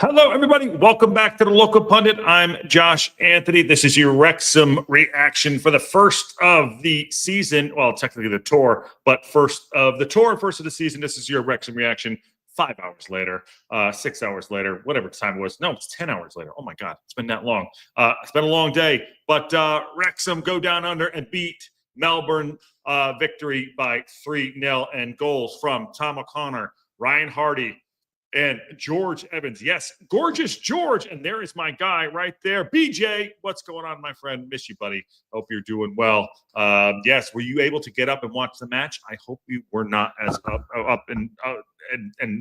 Hello, everybody. Welcome back to the Local Pundit. I'm Josh Anthony. This is your Wrexham reaction for the first of the season. Well, technically the tour, but first of the tour, first of the season. This is your Wrexham reaction 5 hours later, 6 hours later, whatever time it was. No, it's 10 hours later. Oh, my God. It's been that long. It's been a long day. But Wrexham go down under and beat Melbourne Victory by 3-0, and goals from Tom O'Connor, Ryan Hardy, and George Evans. Yes, gorgeous George. And there is my guy right there. BJ, what's going on, my friend? Miss you, buddy. Hope you're doing well. Yes, were you able to get up and watch the match? I hope you were not as up and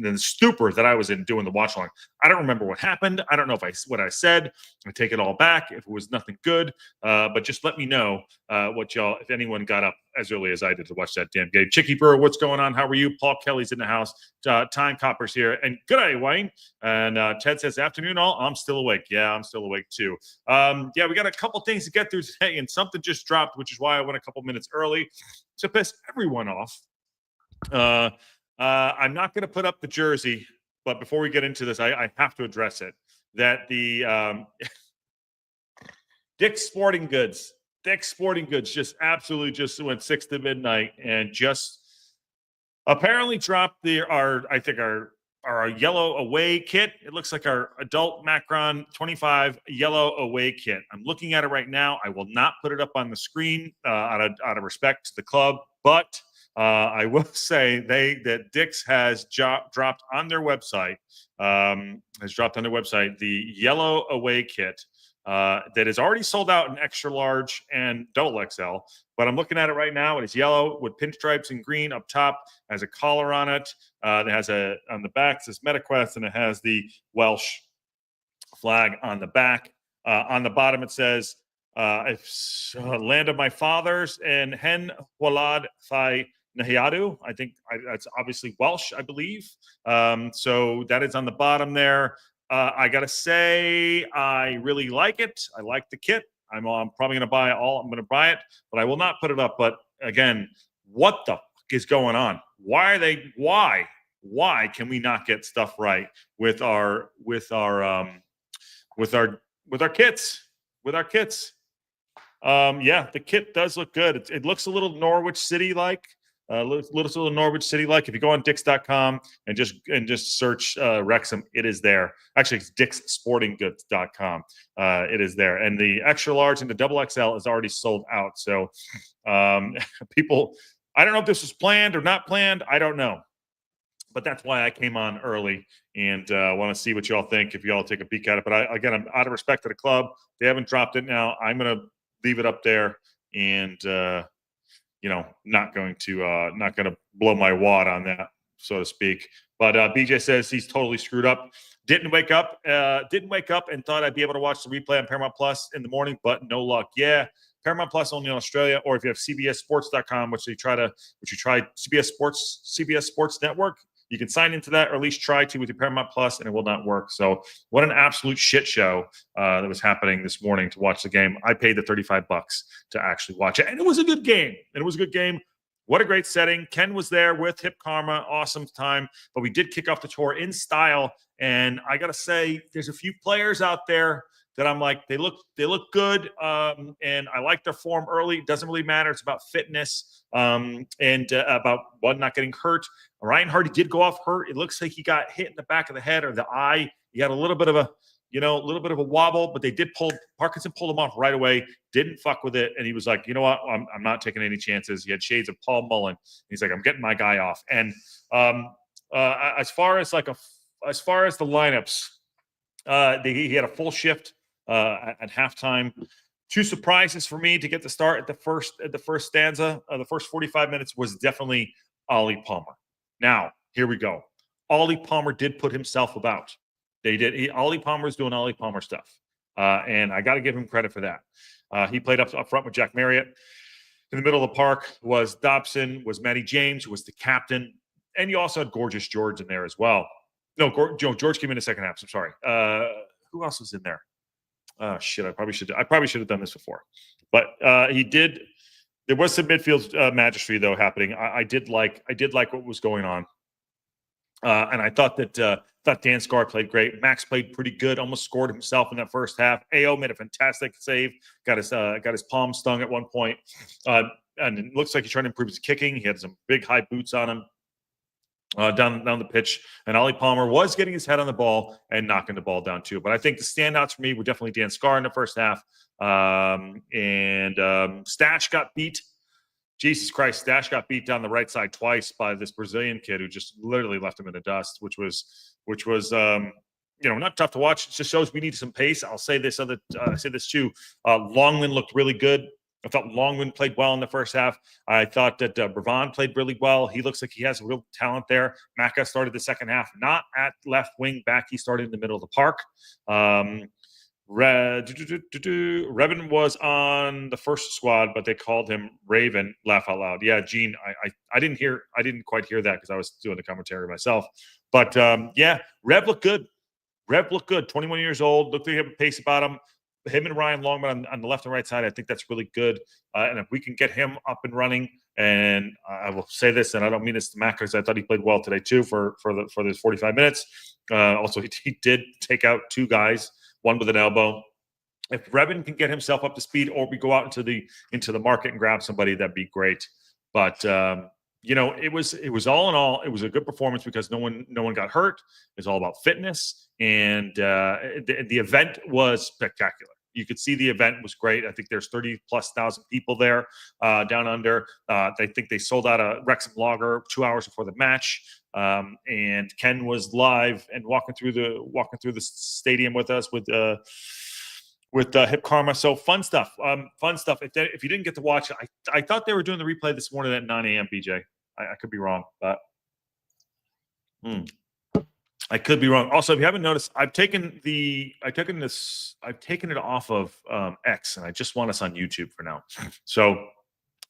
the stupor that I was in doing the watch along. I don't remember what happened. I don't know what I said. I take it all back if it was nothing good. But just let me know what y'all, if anyone got up as early as I did to watch that damn game. Chicky Brewer, what's going on? How are you? Paul Kelly's in the house. Time Copper's here. And good day, Wayne. And Ted says, afternoon all. I'm still awake. Yeah, I'm still awake too. Yeah, we got a couple things to get through today, and something just dropped, which is why I went a couple minutes early to piss everyone off. I'm not going to put up the jersey, but before we get into this, I have to address it. That the Dick's Sporting Goods just absolutely just went 6 to midnight and just apparently dropped our yellow away kit. It looks like our adult Macron 25 yellow away kit. I'm looking at it right now. I will not put it up on the screen out of respect to the club, but I will say that Dick's has dropped on their website. The yellow away kit that is already sold out in extra large and double XL. But I'm looking at it right now. It is yellow with pinstripes and green up top. It has a collar on it. It has on the back it says MetaQuest, and it has the Welsh flag on the back. On the bottom it says, "Land of my fathers and Hen Walad Thai Nahiadu." I think that's obviously Welsh, I believe. So that is on the bottom there. I gotta say, I really like it. I like the kit. I'm probably gonna buy it all. I'm gonna buy it, but I will not put it up. But again, what the fuck is going on? Why can we not get stuff right with our kits? Yeah, the kit does look good. It looks a little Norwich City like. Little Norwich City like. If you go on Dicks.com and just search Wrexham, it is there. Actually, it's DicksSportingGoods.com. It is there, and the extra large and the double XL is already sold out. So, people, I don't know if this was planned or not planned. I don't know, but that's why I came on early and want to see what y'all think. If y'all take a peek at it, but I'm out of respect to the club. They haven't dropped it now. I'm gonna leave it up there and. Not going to blow my wad on that, so to speak. But BJ says he's totally screwed up. Didn't wake up and thought I'd be able to watch the replay on Paramount Plus in the morning, but no luck. Yeah, Paramount Plus only in Australia, or if you have CBSSports.com, which you tried CBS Sports Network, you can sign into that, or at least try to with your Paramount Plus, and it will not work. So what an absolute shit show that was happening this morning to watch the game. I paid the $35 to actually watch it, and it was a good game. What a great setting. Ken was there with Hip Karma. Awesome time. But we did kick off the tour in style, and I got to say, there's a few players out there that I'm like, they look good, and I like their form early. It doesn't really matter. It's about fitness and about one not getting hurt. Ryan Hardy did go off hurt. It looks like he got hit in the back of the head or the eye. He had a little bit of a wobble, but Parkinson pulled him off right away. Didn't fuck with it, and he was like, you know what? I'm not taking any chances. He had shades of Paul Mullen. He's like, I'm getting my guy off. And as far as the lineups, he had a full shift at halftime. Two surprises for me to get the start at the first stanza. The first 45 minutes was definitely Ollie Palmer. Now, here we go. Ollie Palmer did put himself about. Ollie Palmer's doing Ollie Palmer stuff. And I got to give him credit for that. He played up front with Jack Marriott. In the middle of the park was Dobson, was Matty James, who was the captain. And you also had Gorgeous George in there as well. No, George came in the second half. So I'm sorry. Who else was in there? Shit, I probably should have done this before. But he did. There was some midfield magistry though happening. I did like what was going on. And I thought Dan Scar played great. Max played pretty good, almost scored himself in that first half. AO made a fantastic save, got his palm stung at one point. And it looks like he's trying to improve his kicking. He had some big high boots on him. Down the pitch, and Ollie Palmer was getting his head on the ball and knocking the ball down too. But I think the standouts for me were definitely Dan Scar in the first half, and Stash got beat. Jesus Christ, Stash got beat down the right side twice by this Brazilian kid who just literally left him in the dust, which was not tough to watch. It just shows we need some pace. I'll say this too. Longman looked really good. I thought Longman played well in the first half. I thought that Bravon played really well. He looks like he has real talent there. Maka started the second half, not at left wing back. He started in the middle of the park. Revan was on the first squad, but they called him Raven. Laugh out loud. Yeah, Gene, I didn't quite hear that because I was doing the commentary myself. But yeah, Rev looked good. 21 years old. Looked like he had a pace about him. Him and Ryan Longman on the left and right side, I think that's really good. And if we can get him up and running, and I will say this, and I don't mean this to Mac because I thought he played well today too for those 45 minutes. Also, he did take out two guys, one with an elbow. If Revan can get himself up to speed, or we go out into the market and grab somebody, that'd be great. But it was all in all, it was a good performance because no one got hurt. It's all about fitness, and the event was spectacular. You could see the event was great. I think there's 30,000+ people there down under. They think they sold out a Wrexham lager 2 hours before the match. And Ken was live and walking through the stadium with us with Hip Karma. So fun stuff. If you didn't get to watch it, I thought they were doing the replay this morning at 9 a.m. BJ. I could be wrong, but I could be wrong. Also, if you haven't noticed, I've taken it off of X, and I just want us on YouTube for now. So I'm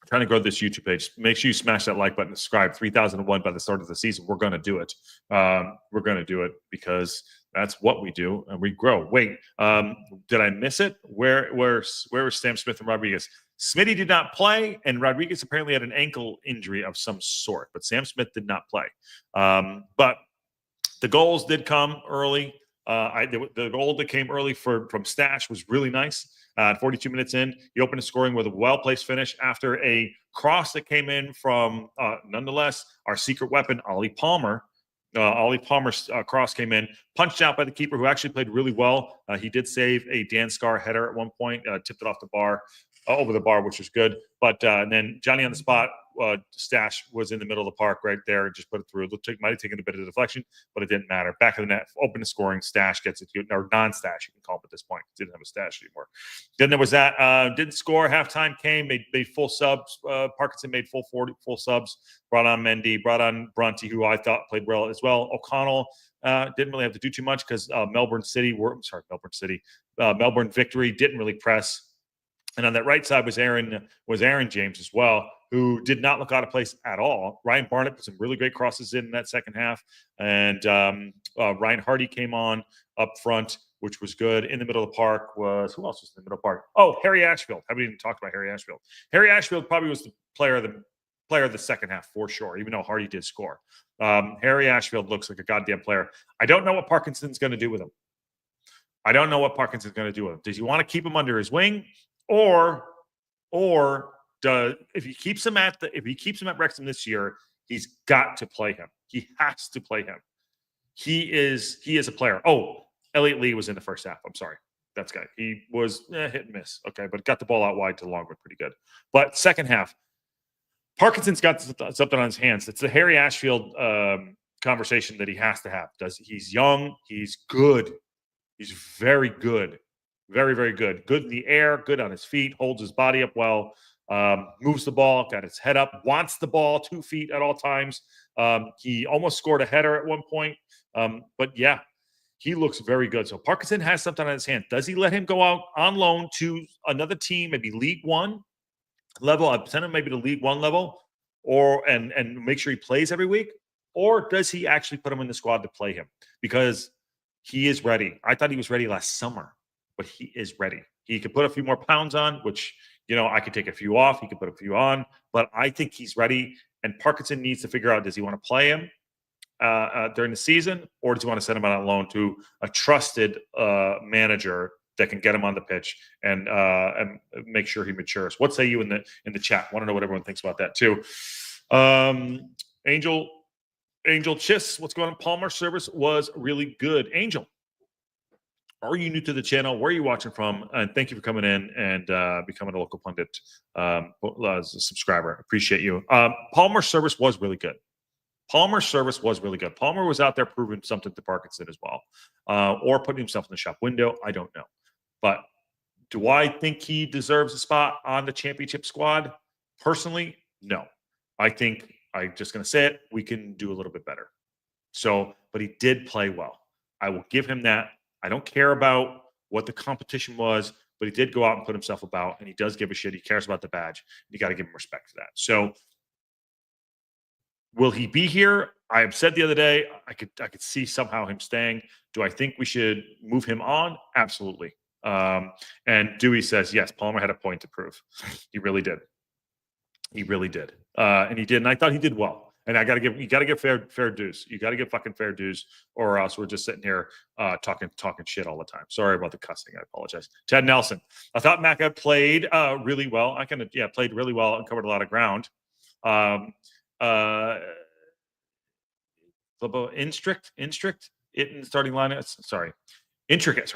trying to grow this YouTube page. Make sure you smash that like button, subscribe. 3,001 by the start of the season. We're going to do it. We're going to do it because that's what we do, and we grow. Wait, did I miss it? Where was Sam Smith and Rodriguez? Smitty did not play, and Rodriguez apparently had an ankle injury of some sort, but Sam Smith did not play. But the goals did come early. The goal that came early from Stash was really nice. 42 minutes in, he opened the scoring with a well-placed finish after a cross that came in from, nonetheless, our secret weapon, Ollie Palmer. Ollie Palmer's cross came in, punched out by the keeper, who actually played really well. He did save a Dan Scar header at one point, tipped it off the bar, over the bar, which was good. But and then Johnny on the spot, Stash was in the middle of the park right there and just put it through. It might have taken a bit of deflection, but it didn't matter. Back of the net, open to scoring. Stash gets it, or non-Stash, you can call him at this point. Didn't have a Stash anymore. Then there was that. Didn't score. Halftime came. Made full subs. Parkinson made full subs. Brought on Mendy. Brought on Bronte, who I thought played well as well. O'Connell didn't really have to do too much because Melbourne Victory didn't really press. And on that right side was Aaron James as well, who did not look out of place at all. Ryan Barnett put some really great crosses in that second half. And Ryan Hardy came on up front, which was good. In the middle of the park was, who else was in the middle of the park? Oh, Harry Ashfield. Haven't even talked about Harry Ashfield. Harry Ashfield probably was the player of the second half for sure, even though Hardy did score. Harry Ashfield looks like a goddamn player. I don't know what Parkinson's going to do with him. Does he want to keep him under his wing? Or if he keeps him at Wrexham this year, he's got to play him. He has to play him. He is a player. Oh, Elliot Lee was in the first half. I'm sorry. That's guy. He was hit and miss. Okay, but got the ball out wide to Longwood pretty good. But second half, Parkinson's got something on his hands. It's the Harry Ashfield conversation that he has to have. He's young. He's good. He's very good. Very, very good. Good in the air, good on his feet, holds his body up well, moves the ball, got his head up, wants the ball 2 feet at all times. He almost scored a header at one point. But yeah, he looks very good. So Parkinson has something on his hand. Does he let him go out on loan to another team, maybe League One level? I'd send him maybe to League One level, and make sure he plays every week? Or does he actually put him in the squad to play him? Because he is ready. I thought he was ready last summer, but he is ready. He could put a few more pounds on, which, I could take a few off. He could put a few on, but I think he's ready. And Parkinson needs to figure out, does he want to play him? during the season, or does he want to send him out on loan to a trusted manager that can get him on the pitch and make sure he matures? What say you in the chat? Want to know what everyone thinks about that too. Angel Chiss, what's going on? Palmer's service was really good. Angel, are you new to the channel? Where are you watching from? And thank you for coming in and becoming a local pundit as a subscriber. Appreciate you. Palmer's service was really good. Palmer was out there proving something to Parkinson as well, or putting himself in the shop window. I don't know. But do I think he deserves a spot on the championship squad? Personally, no. I think, I'm just going to say it, we can do a little bit better. So, but he did play well. I will give him that. I don't care about what the competition was, but he did go out and put himself about, and he does give a shit. He cares about the badge. You got to give him respect for that. So, will he be here? I have said the other day, I could see somehow him staying. Do I think we should move him on? Absolutely. And Dewey says, yes, Palmer had a point to prove. He really did. He really did. And he did. And I thought he did well. And you got to give fair dues. You got to give fucking fair dues, or else we're just sitting here talking shit all the time. Sorry about the cussing. I apologize. Ted Nelson, I thought Macca played really well. Played really well and covered a lot of ground. Intricate in the starting lineup. Sorry. Intricate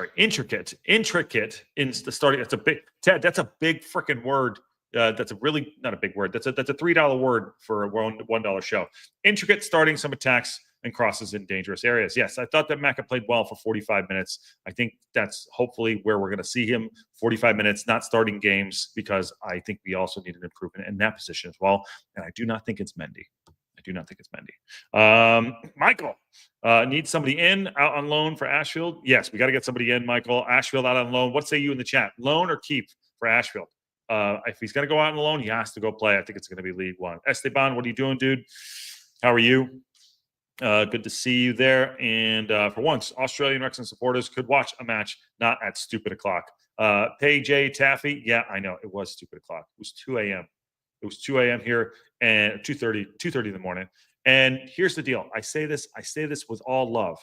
in the starting. That's a big Ted. That's a big freaking word. That's a really not a big word. That's a $3 word for a $1 show. Intricate, starting some attacks and crosses in dangerous areas. Yes, I thought that Macca played well for 45 minutes. I think that's hopefully where we're going to see him. 45 minutes, not starting games, because I think we also need an improvement in that position as well. And I do not think it's Mendy. Michael needs somebody out on loan for Ashfield. Yes, we got to get somebody in, Michael. Ashfield out on loan. What say you in the chat? Loan or keep for Ashfield? If he's going to go out on loan, he has to go play. I think it's going to be League One. Esteban, what are you doing, dude? How are you? Good to see you there. And for once, Australian Wrexham supporters could watch a match not at stupid o'clock. Pay J Taffy. Yeah, I know. It was stupid o'clock. It was 2 a.m. It was 2 a.m. here and 2:30 in the morning. And here's the deal. I say this with all love.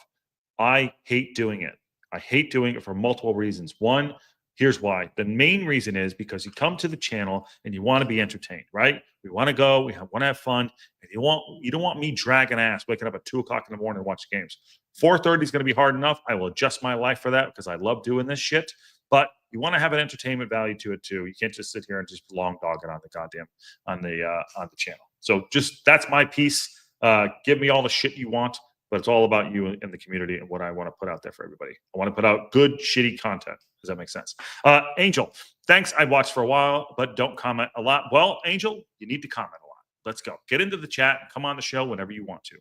I hate doing it. I hate doing it for multiple reasons. One, here's why. The main reason is because you come to the channel and you want to be entertained, right? We want to go, we want to have fun, and you don't want me dragging ass, waking up at 2 o'clock in the morning to watch games. 4:30 is going to be hard enough. I will adjust my life for that because I love doing this shit. But you want to have an entertainment value to it too. You can't just sit here and just long dog it on the channel. So just that's my piece. Give me all the shit you want, but it's all about you and the community and what I want to put out there for everybody. I want to put out good, shitty content. Does that make sense? Angel, thanks. I watched for a while, but don't comment a lot. Well, Angel, you need to comment a lot. Let's go. Get into the chat and come on the show whenever you want to.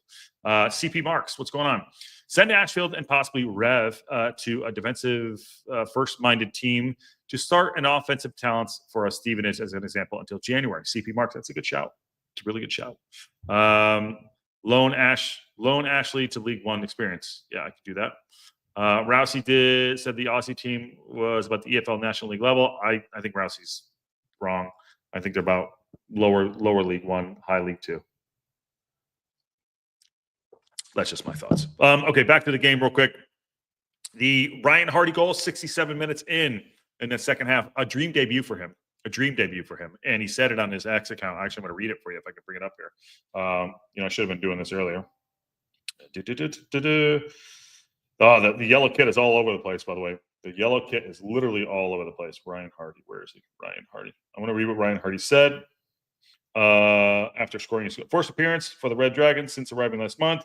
CP Marks, what's going on? Send Ashfield and possibly Rev to a defensive first-minded team to start an offensive talents for us, Stevenage, as an example, until January. CP Marks, that's a good shout. It's a really good shout. Loan Ashley to League One experience. Yeah, I could do that. Rousey said the Aussie team was about the EFL National League level. I think Rousey's wrong. I think they're about lower League One, high League Two. That's just my thoughts. Okay, back to the game real quick. The Ryan Hardy goal, 67 minutes in the second half. A dream debut for him. And he said it on his X account. Actually, I'm going to read it for you if I can bring it up here. I should have been doing this earlier. Oh, the yellow kit is all over the place, by the way. The yellow kit is literally all over the place. Ryan Hardy. Where is he? Ryan Hardy. I want to read what Ryan Hardy said after scoring his first appearance for the Red Dragons since arriving last month.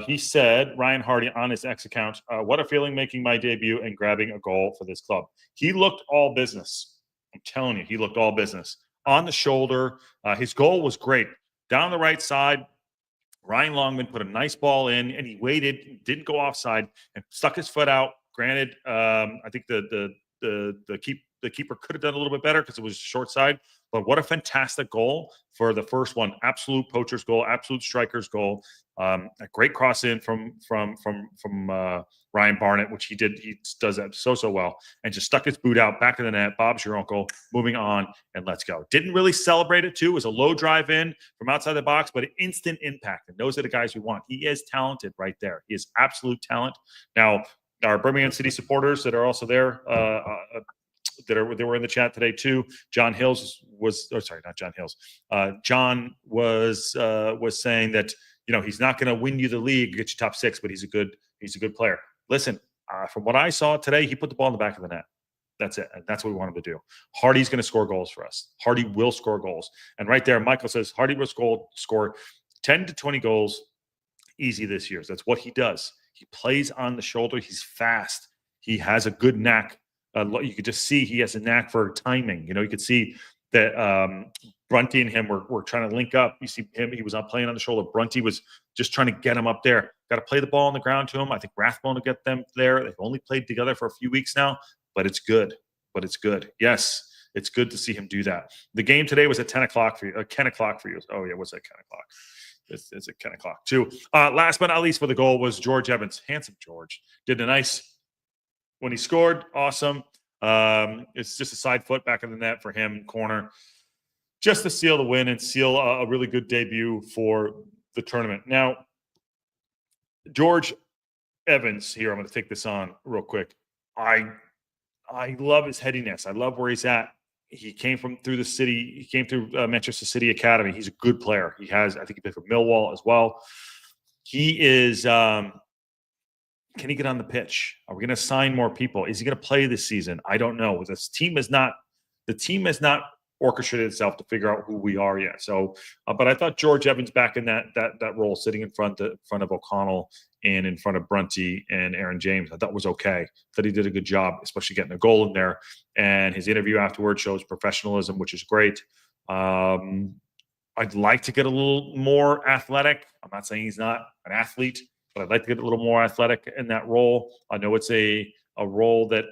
He said, Ryan Hardy on his X account, what a feeling making my debut and grabbing a goal for this club. He looked all business. I'm telling you, he looked all business. On the shoulder. His goal was great. Down the right side, Ryan Longman put a nice ball in, and he waited, didn't go offside, and stuck his foot out. Granted, I think the the keeper could have done a little bit better because it was short side. But what a fantastic goal for the first one! Absolute poacher's goal, absolute striker's goal. A great cross in from Ryan Barnett, which he did. He does that so well, and just stuck his boot out back of the net. Bob's your uncle. Moving on, and let's go. Didn't really celebrate it too. It was a low drive in from outside the box, but an instant impact. And those are the guys we want. He is talented right there. He is absolute talent. Now, our Birmingham City supporters that are also there, they were in the chat today too. John Hills was, oh sorry, not John Hills. John was saying that he's not going to win you the league, get you top 6, but he's a good player. Listen, from what I saw today, he put the ball in the back of the net. That's it. And that's what we want him to do. Hardy's going to score goals for us. Hardy will score goals. And right there, Michael says Hardy will score 10 to 20 goals easy this year. So that's what he does. He plays on the shoulder. He's fast. He has a good knack. You could just see he has a knack for timing. You could see that Brunty and him were trying to link up. You see him, he was not playing on the shoulder. Brunty was just trying to get him up there. Got to play the ball on the ground to him. I think Rathbone will get them there. They've only played together for a few weeks now, but it's good. Yes, it's good to see him do that. The game today was at 10 o'clock for you. 10 o'clock for you. Oh, yeah, what's that 10 o'clock? It's at 10 o'clock too. Last but not least for the goal was George Evans. Handsome George. Did a nice, when he scored, awesome. It's just a side foot back in the net for him, corner. Just to seal the win and seal a really good debut for the tournament. Now, George Evans here, I'm going to take this on real quick. I love his headiness. I love where he's at. He came through the city. He came through Manchester City Academy. He's a good player. I think he played for Millwall as well. He is, can he get on the pitch? Are we going to sign more people? Is he going to play this season? I don't know. The team has not orchestrated itself to figure out who we are yet. So, but I thought George Evans back in that role, sitting in front of O'Connell and in front of Brunty and Aaron James, I thought was okay. That he did a good job, especially getting a goal in there. And his interview afterwards shows professionalism, which is great. I'd like to get a little more athletic. I'm not saying he's not an athlete, but I'd like to get a little more athletic in that role. I know it's a role that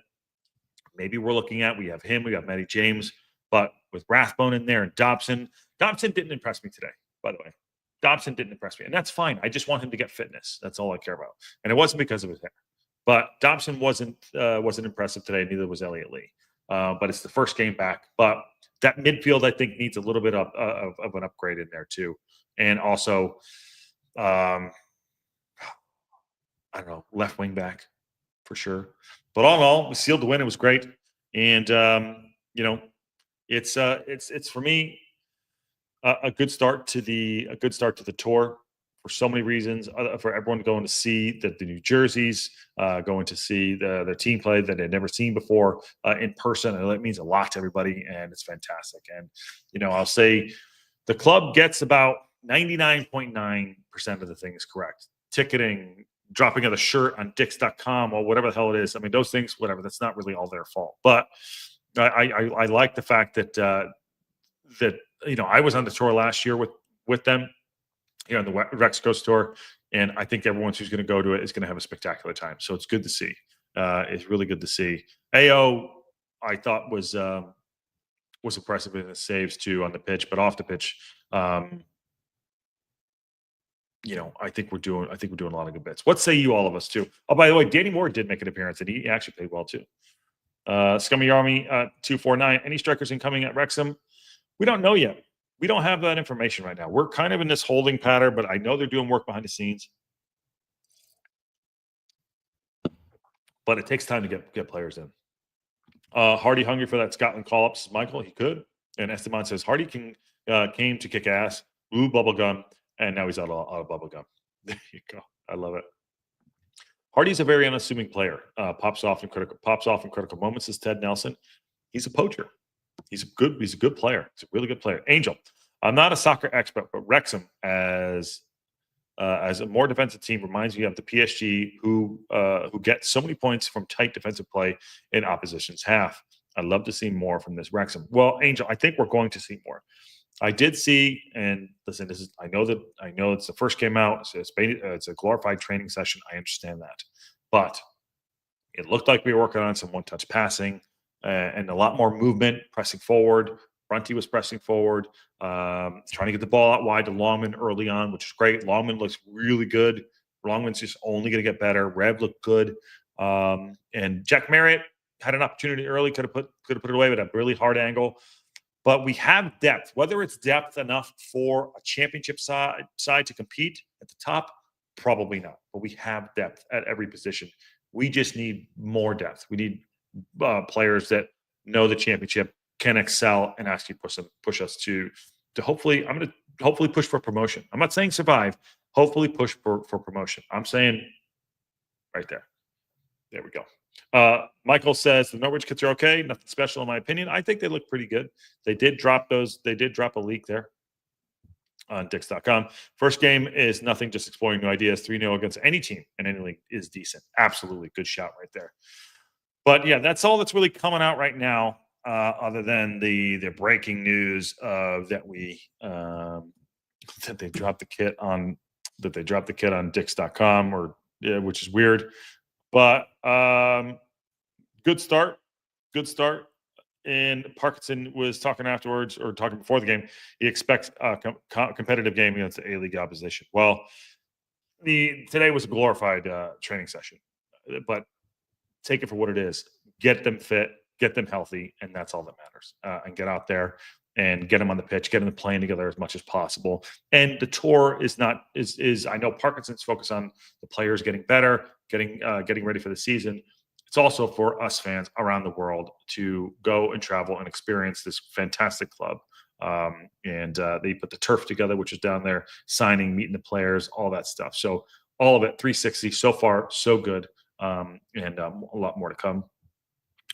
maybe we're looking at. We have him, we got Matty James, but with Rathbone in there and Dobson didn't impress me today, by the way. Dobson didn't impress me, and that's fine. I just want him to get fitness. That's all I care about. And it wasn't because of his hair. But Dobson wasn't impressive today, neither was Elliot Lee. But it's the first game back. But that midfield, I think, needs a little bit of an upgrade in there too. And also, I don't know, left wing back for sure. But all in all, we sealed the win. It was great. And it's for me a good start to the tour for so many reasons. For everyone going to see the New Jerseys, going to see the team play that they'd never seen before in person, and it means a lot to everybody, and it's fantastic. And I'll say the club gets about 99.9% of the things correct. Ticketing, dropping of the shirt on Dix.com or whatever the hell it is. I mean, those things, whatever. That's not really all their fault, but I like the fact that I was on the tour last year with them, on the Rex Coast tour, and I think everyone who's going to go to it is going to have a spectacular time. So it's good to see. It's really good to see. AO, I thought was impressive in his saves too on the pitch, but off the pitch, I think we're doing a lot of good bits. What say you, all of us too? Oh, by the way, Danny Moore did make an appearance, and he actually played well too. Scummy Army 249. Any strikers incoming at Wrexham? We don't know yet. We don't have that information right now. We're kind of in this holding pattern, but I know they're doing work behind the scenes. But it takes time to get players in. Hardy hungry for that Scotland call-ups. Michael, he could. And Esteban says Hardy came to kick ass, blew bubblegum, and now he's out of bubblegum. There you go. I love it. Hardy's a very unassuming player. Pops off in critical moments, says Ted Nelson. He's a poacher. He's a good player. He's a really good player. Angel, I'm not a soccer expert, but Wrexham as a more defensive team reminds me of the PSG who get so many points from tight defensive play in opposition's half. I'd love to see more from this Wrexham. Well, Angel, I think we're going to see more. I did see, and listen, I know it's the first game out. So it's a glorified training session. I understand that, but it looked like we were working on some one-touch passing. and a lot more movement, pressing forward. Brunty was pressing forward, trying to get the ball out wide to Longman early on, which is great. Longman looks really good. Longman's just only going to get better. Rev looked good. And Jack Marriott had an opportunity early, could have put it away with a really hard angle. But we have depth. Whether it's depth enough for a championship side to compete at the top, probably not. But we have depth at every position. We just need more depth. We need players that know the championship, can excel, and actually push us to hopefully. I'm going to hopefully push for promotion. I'm not saying survive. Hopefully push for promotion. I'm saying right there. There we go. Michael says the Norwich kits are okay. Nothing special in my opinion. I think they look pretty good. They did drop those. They did drop a leak there on Dix.com. First game is nothing, just exploring new ideas. 3-0 against any team in any league is decent. Absolutely good shout right there. But yeah, that's all that's really coming out right now, other than the breaking news of that we that they dropped the kit on Dix.com, or which is weird. But good start. And Parkinson was talking afterwards, or talking before the game. He expects a competitive game against the A-League opposition. Well, today was a glorified training session, but take it for what it is. Get them fit, get them healthy, and that's all that matters. And get out there and get them on the pitch, get them playing together as much as possible. And the tour is I know Parkinson's focused on the players getting better, getting ready for the season. It's also for us fans around the world to go and travel and experience this fantastic club. And they put the turf together, which is down there, signing, meeting the players, all that stuff. So all of it, 360. So far, so good. And a lot more to come.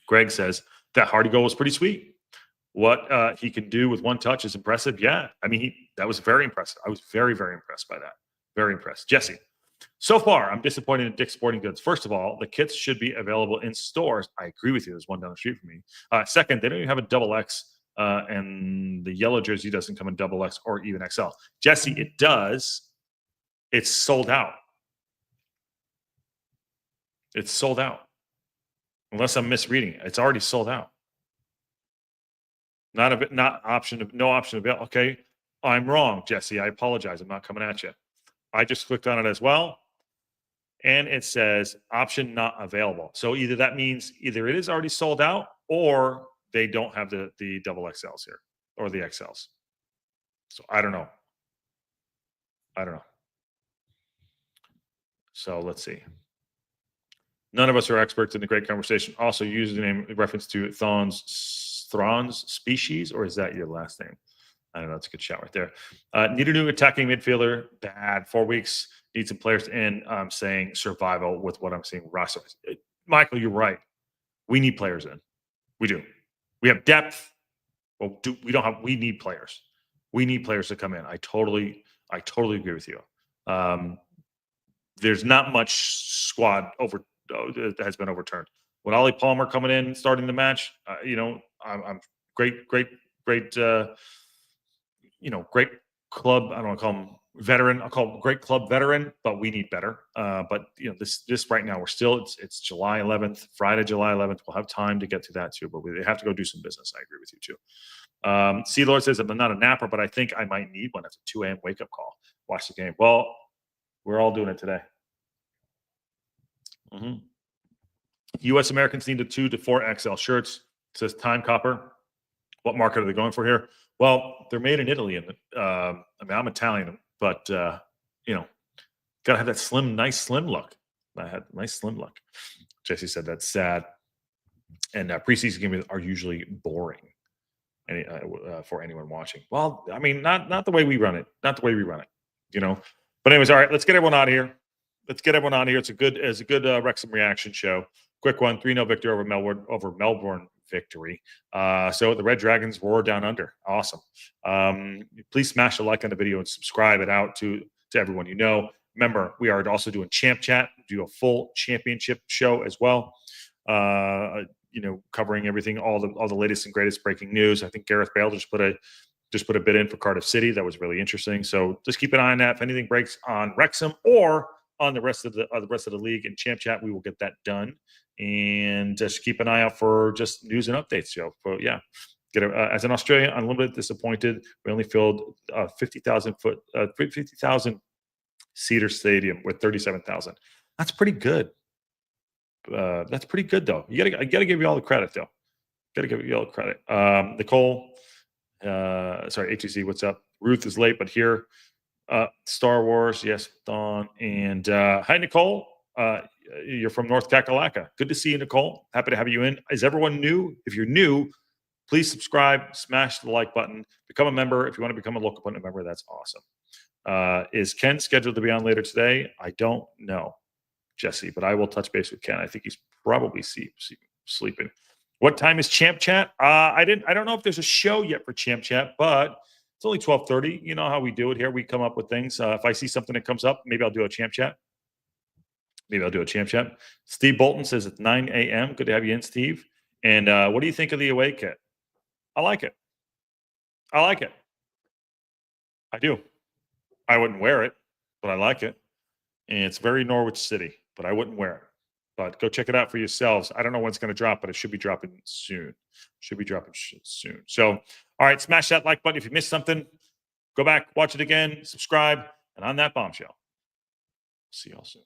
Greg says that Hardy goal was pretty sweet. What he can do with one touch is impressive. Yeah, I mean, that was very impressive. I was very, very impressed by that. Very impressed. Jesse, so far, I'm disappointed in Dick's Sporting Goods. First of all, the kits should be available in stores. I agree with you. There's one down the street from me. Second, they don't even have a double X, and the yellow jersey doesn't come in double X or even XL. Jesse, it does. It's sold out. It's sold out. Unless I'm misreading it. It's already sold out. No option available. Okay, I'm wrong, Jesse. I apologize. I'm not coming at you. I just clicked on it as well, and it says option not available. So either that means either it is already sold out, or they don't have the double XLs here, or the XLs. So I don't know. So let's see. None of us are experts in the great conversation. Also, username in reference to Thrawn's species, or is that your last name? I don't know. It's a good shot right there. Need a new attacking midfielder. Bad. 4 weeks. Need some players in. I'm saying survival with what I'm seeing. Roster. Michael, you're right. We need players in. We do. We have depth. Well, we don't have. We need players. We need players to come in. I totally agree with you. There's not much squad that has been overturned. With Ollie Palmer coming in, starting the match, I'm great. Great club. I don't want to call him veteran. I'll call him great club veteran, but we need better. But this right now, it's July 11th, Friday, July 11th. We'll have time to get to that too, but we have to go do some business. I agree with you too. C Lord says I'm not a napper, but I think I might need one. That's a 2 a.m. wake up call. Watch the game. Well, we're all doing it today. U.S. Americans need the 2 to 4 XL shirts. It says Time Copper. What market are they going for here? Well, they're made in Italy, and I'm Italian, but gotta have that nice slim look. I had nice slim look. Jesse said that's sad. And preseason games are usually boring, for anyone watching. Well, I mean, not the way we run it. Not the way we run it. But anyways, all right. Let's get everyone out of here. It's a good Wrexham reaction show. Quick one: 3-0 victory over Melbourne Victory. So the Red Dragons roar down under. Awesome. Please smash a like on the video and subscribe it out to everyone you know. Remember, we are also doing Champ Chat, do a full championship show as well. Covering everything, all the latest and greatest breaking news. I think Gareth Bale just put a bid in for Cardiff City. That was really interesting. So just keep an eye on that. If anything breaks on Wrexham or on the rest of the league and Champ Chat. We will get that done, and just keep an eye out for just news and updates. But yeah, as an Australian, I'm a little bit disappointed. We only filled 50,000 seater stadium with 37,000. That's pretty good. That's pretty good though. I gotta give you all the credit though. Gotta give you all the credit. Nicole, sorry, HTC, what's up? Ruth is late, but here. Star Wars, yes, Dawn. And hi, Nicole. You're from North Kakalaka. Good to see you, Nicole. Happy to have you in. Is everyone new? If you're new, please subscribe, smash the like button, become a member. If you want to become a local pundit member, that's awesome. Is Ken scheduled to be on later today? I don't know, Jesse, but I will touch base with Ken. I think he's probably sleeping. What time is Champ Chat? I don't know if there's a show yet for Champ Chat, but it's only 12:30. You know how we do it here. We come up with things. If I see something that comes up, maybe I'll do a Champ Chat. Steve Bolton says it's 9 a.m. Good to have you in, Steve. And what do you think of the away kit? I like it. I do. I wouldn't wear it, but I like it. And it's very Norwich City, but I wouldn't wear it. But go check it out for yourselves. I don't know when it's going to drop, but it should be dropping soon. So, all right, smash that like button. If you missed something, go back, watch it again, subscribe. And on that bombshell, see y'all soon.